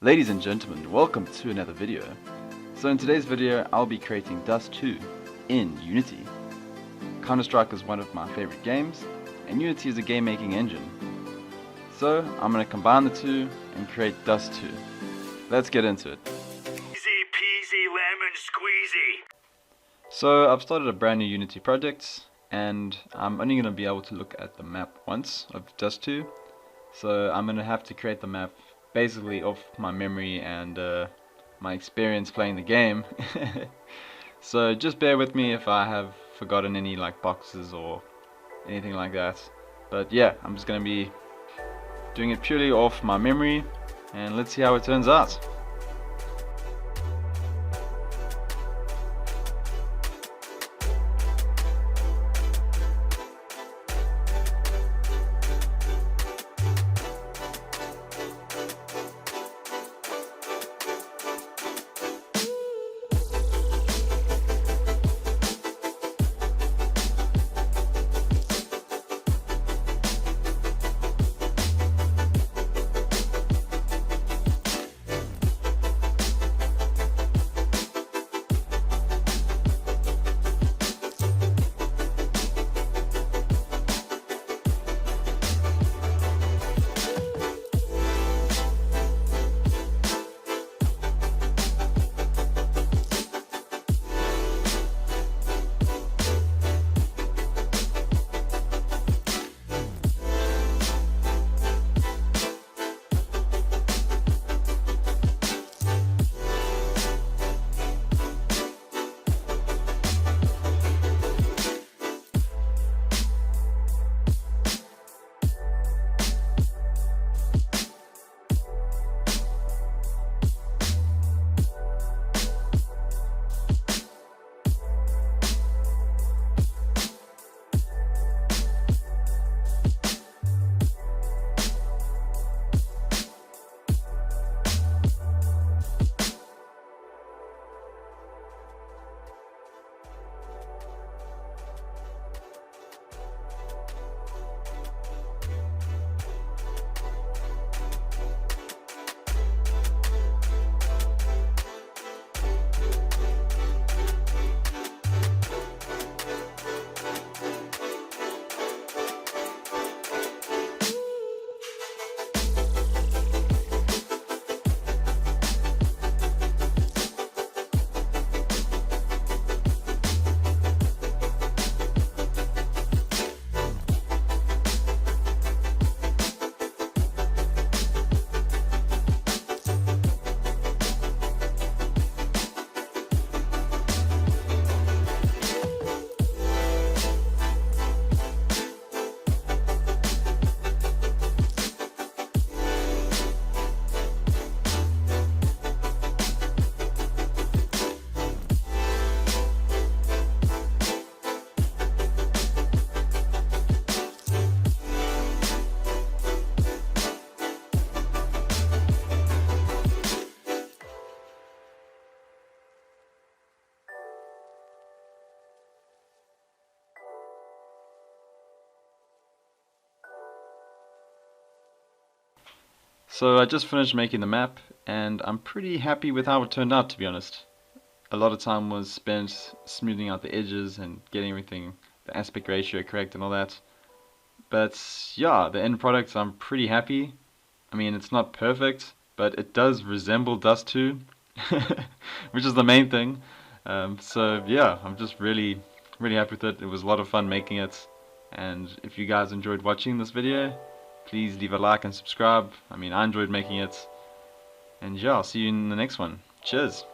Ladies and gentlemen, welcome to another video. So in today's video, I'll be creating Dust 2 in Unity. Counter-Strike is one of my favorite games, and Unity is a game making engine. So I'm going to combine the two and create Dust 2. Let's get into it. Easy peasy lemon squeezy. So I've started a brand new Unity project, and I'm only going to be able to look at the map once of Dust 2. So I'm going to have to create the map basically off my memory and my experience playing the game. So just bear with me if I have forgotten any like boxes or anything like that. But yeah, I'm just going to be doing it purely off my memory, and let's see how it turns out. So I just finished making the map, and I'm pretty happy with how it turned out, to be honest. A lot of time was spent smoothing out the edges and getting everything, the aspect ratio correct and all that. But yeah, the end product, I'm pretty happy. I mean, it's not perfect, but it does resemble Dust 2, which is the main thing. So yeah, I'm just really happy with it. It was a lot of fun making it, and if you guys enjoyed watching this video, please leave a like and subscribe. I mean, I enjoyed making it. And yeah, I'll see you in the next one. Cheers.